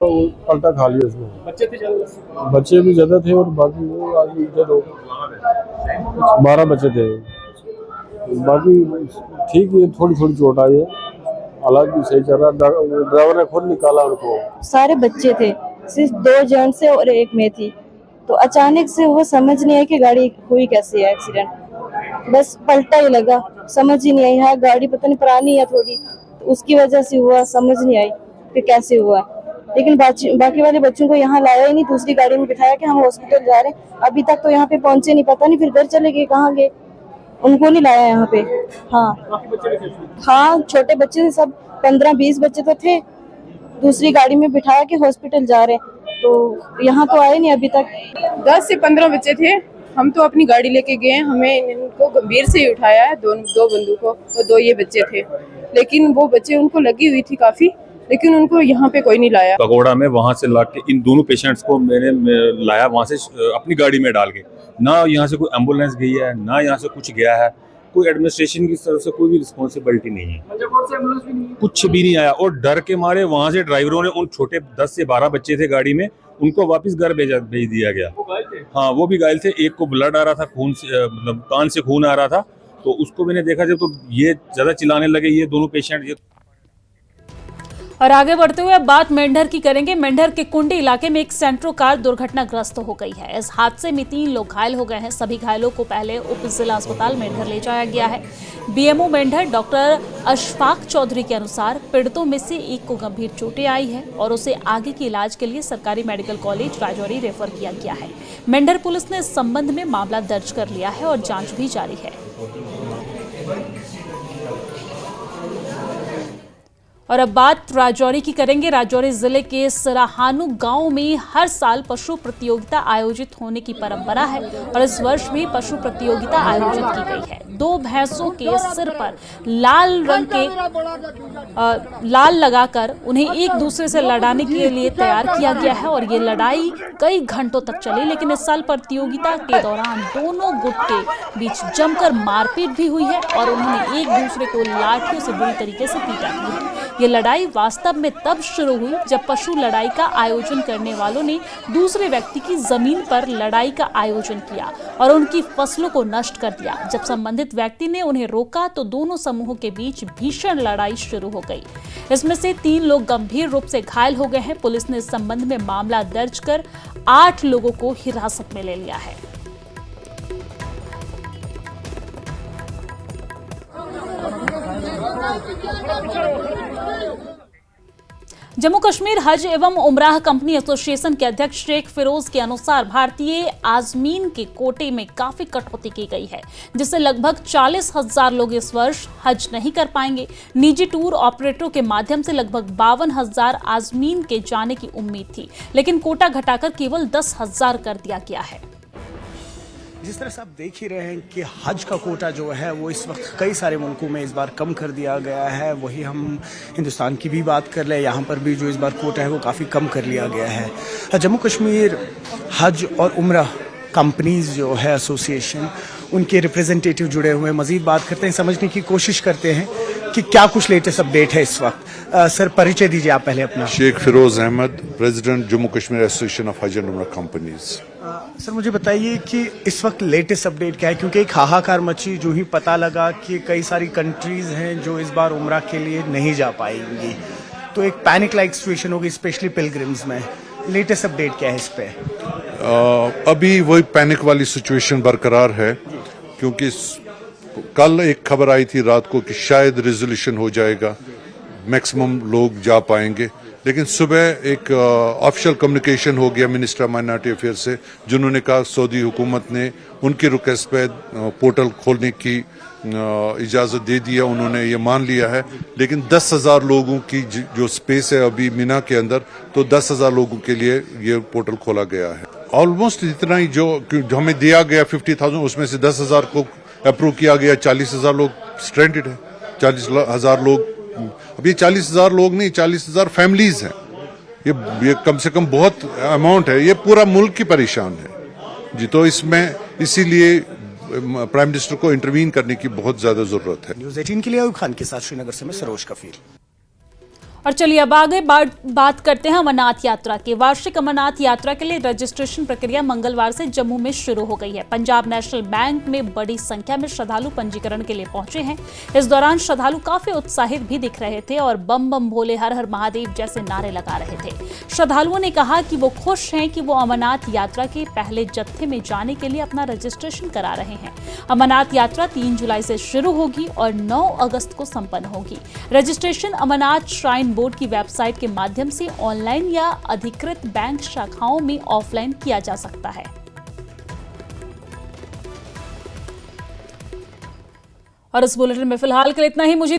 तो पलटा खा लिया उसने। बच्चे थे ज्यादा? बच्चे भी ज्यादा थे और बाकी वो आदमी थे तो 12 बच्चे थे। बाकी ठीक है, थोड़ी थोड़ी चोट आई है, हालात भी सही चल रहा है। ड्राइवर ने खुद निकाला उनको। सारे बच्चे थे, सिर्फ 2 जेंट्स से और एक मैं थी। तो अचानक से वो समझ नहीं आई कि गाड़ी हुई कैसे है एक्सीडेंट, बस पलटा ही लगा, समझ ही नहीं आई। हाँ, गाड़ी पता नहीं पुरानी है थोड़ी, तो उसकी वजह से हुआ, समझ नहीं आई कि कैसे हुआ। लेकिन बाकी वाले बच्चों को यहाँ लाया ही नहीं, दूसरी गाड़ी में बिठाया कि हम हॉस्पिटल जा रहे हैं। अभी तक तो यहाँ पे पहुंचे नहीं, पता नहीं फिर घर चले गए, कहाँ गए, उनको नहीं लाया यहाँ पे। हाँ बाकी बच्चे भी थे? हाँ, छोटे बच्चे थे सब, 15-20 बच्चे तो थे। दूसरी गाड़ी में बिठाया कि हॉस्पिटल जा रहे हैं, तो यहाँ तो आए नहीं अभी तक। 10 से 15 बच्चे थे। हम तो अपनी गाड़ी लेके गए, हमें इनको गंभीर से ही उठाया है, दो बंदूकों और 2 ये बच्चे थे। लेकिन वो बच्चे, उनको लगी हुई थी काफी, लेकिन उनको यहाँ पे कोई नहीं लाया। पगोड़ा में वहां से ला के इन दोनों पेशेंट्स को मैंने लाया वहां से अपनी गाड़ी में डाल के। ना यहाँ से कोई एम्बुलेंस गई है, ना यहाँ से कुछ गया है, कोई एडमिनिस्ट्रेशन की तरफ से कोई भी रिस्पॉन्सिबिलिटी नहीं है, से एम्बुलेंस भी नहीं है? कुछ भी नहीं आया। और डर के मारे वहां से ड्राइवरों ने उन छोटे 10 से 12 बच्चे थे गाड़ी में, उनको वापस घर भेज दिया गया। वो घायल थे? हाँ, वो भी घायल थे। एक को ब्लड आ रहा था, खून से मतलब कान से खून आ रहा था, तो उसको मैंने देखा जब, तो ये ज्यादा चिल्लाने लगे ये दोनों पेशेंट। और आगे बढ़ते हुए अब बात मेंढर की करेंगे। मेंढर के कुंडी इलाके में एक सेंट्रो कार दुर्घटनाग्रस्त हो गई है। इस हादसे में 3 लोग घायल हो गए हैं। सभी घायलों को पहले उप जिला अस्पताल मेंढर ले जाया गया है। बीएमओ मेंढर डॉक्टर अशफाक चौधरी के अनुसार पीड़ितों में से एक को गंभीर चोटें आई है और उसे आगे के इलाज के लिए सरकारी मेडिकल कॉलेज राजौरी रेफर किया गया है। मेंढर पुलिस ने इस संबंध में मामला दर्ज कर लिया है और जांच भी जारी है। और अब बात राजौरी की करेंगे। राजौरी जिले के सराहानू गांव में हर साल पशु प्रतियोगिता आयोजित होने की परंपरा है और इस वर्ष भी पशु प्रतियोगिता आयोजित की गई है। 2 भैंसों के सिर पर लाल रंग के लाल लगाकर उन्हें एक दूसरे से लड़ाने के लिए तैयार किया गया है और ये लड़ाई कई घंटों तक चली। लेकिन इस साल प्रतियोगिता के दौरान दोनों गुट के बीच जमकर मारपीट भी हुई है और उन्होंने एक दूसरे को लाठियों से बुरी तरीके से पीटा भी है। ये लड़ाई वास्तव में तब शुरू हुई जब पशु लड़ाई का आयोजन करने वालों ने दूसरे व्यक्ति की जमीन पर लड़ाई का आयोजन किया और उनकी फसलों को नष्ट कर दिया। जब संबंधित व्यक्ति ने उन्हें रोका तो दोनों समूहों के बीच भीषण लड़ाई शुरू हो गई। इसमें से 3 लोग गंभीर रूप से घायल हो गए हैं। पुलिस ने इस संबंध में मामला दर्ज कर 8 लोगों को हिरासत में ले लिया है। जम्मू कश्मीर हज एवं उमराह कंपनी एसोसिएशन के अध्यक्ष शेख फिरोज के अनुसार भारतीय आजमीन के कोटे में काफी कटौती की गई है, जिससे लगभग 40,000 लोग इस वर्ष हज नहीं कर पाएंगे। निजी टूर ऑपरेटरों के माध्यम से लगभग 52,000 आजमीन के जाने की उम्मीद थी, लेकिन कोटा घटाकर केवल 10,000 कर दिया गया है। जिस तरह से आप देख ही रहे हैं कि हज का कोटा जो है वो इस वक्त कई सारे मुल्कों में इस बार कम कर दिया गया है। वही हम हिंदुस्तान की भी बात कर लें, यहाँ पर भी जो इस बार कोटा है वो काफ़ी कम कर लिया गया है। जम्मू कश्मीर हज और उम्रा कंपनीज जो है एसोसिएशन, उनके रिप्रेजेंटेटिव जुड़े हुए हैं। मजीद बात करते हैं, समझने की कोशिश करते हैं कि क्या कुछ लेटेस्ट अपडेट है इस वक्त। सर, परिचय दीजिए आप पहले अपना। Sheikh Firoz Ahmed, president Jammu Kashmir association of Hajj and Umrah companies. Sir, मुझे बताइए कि इस वक्त लेटेस्ट अपडेट क्या है, क्योंकि एक हाहाकार मची जो ही पता लगा कि कई सारी कंट्रीज हैं जो इस बार उम्रा के लिए नहीं जा पाएंगी, तो एक पैनिक लाइक सिचुएशन होगी स्पेशली पिलग्रिम्स में। लेटेस्ट अपडेट क्या है इस पे? अभी वही पैनिक वाली सिचुएशन बरकरार है, क्योंकि कल एक खबर आई थी रात को कि शायद रेजोल्यूशन हो जाएगा, मैक्सिमम लोग जा पाएंगे। लेकिन सुबह एक ऑफिशियल कम्युनिकेशन हो गया मिनिस्टर माइनॉरिटी अफेयर से, जिन्होंने कहा सऊदी हुकूमत ने उनकी रिक्वेस्ट पे पोर्टल खोलने की इजाज़त दे दिया, उन्होंने ये मान लिया है। लेकिन 10,000 लोगों की जो स्पेस है अभी मीना के अंदर, तो 10,000 लोगों के लिए ये पोर्टल खोला गया है। ऑलमोस्ट इतना ही जो हमें दिया गया 50,000, उसमें से 10,000 को अप्रूव किया गया। 40,000 लोग स्ट्रेंडेड है। 40,000 लोग, अब ये 40,000 लोग नहीं, 40,000 फैमिलीज हैं। ये कम से कम बहुत अमाउंट है, ये पूरा मुल्क की परेशान है जी। तो इसमें इसीलिए प्राइम मिनिस्टर को इंटरवीन करने की बहुत ज्यादा जरूरत है। न्यूज़ 18 के लिए अयूब खान के साथ श्रीनगर से मैं सरोज कफील। और चलिए अब आगे बात करते हैं अमरनाथ यात्रा की। वार्षिक अमरनाथ यात्रा के लिए रजिस्ट्रेशन प्रक्रिया मंगलवार से जम्मू में शुरू हो गई है। पंजाब नेशनल बैंक में बड़ी संख्या में श्रद्धालु पंजीकरण के लिए पहुंचे हैं। इस दौरान श्रद्धालु काफी उत्साहित भी दिख रहे थे और बम बम भोले हर हर महादेव जैसे नारे लगा रहे थे। श्रद्धालुओं ने कहा कि वो खुश हैं कि वो अमरनाथ यात्रा के पहले जत्थे में जाने के लिए अपना रजिस्ट्रेशन करा रहे हैं। अमरनाथ यात्रा 3 जुलाई से शुरू होगी और 9 अगस्त को संपन्न होगी। रजिस्ट्रेशन अमरनाथ श्राइन बोर्ड की वेबसाइट के माध्यम से ऑनलाइन या अधिकृत बैंक शाखाओं में ऑफलाइन किया जा सकता है। और इस बुलेटिन में फिलहाल के लिए इतना ही। मुझे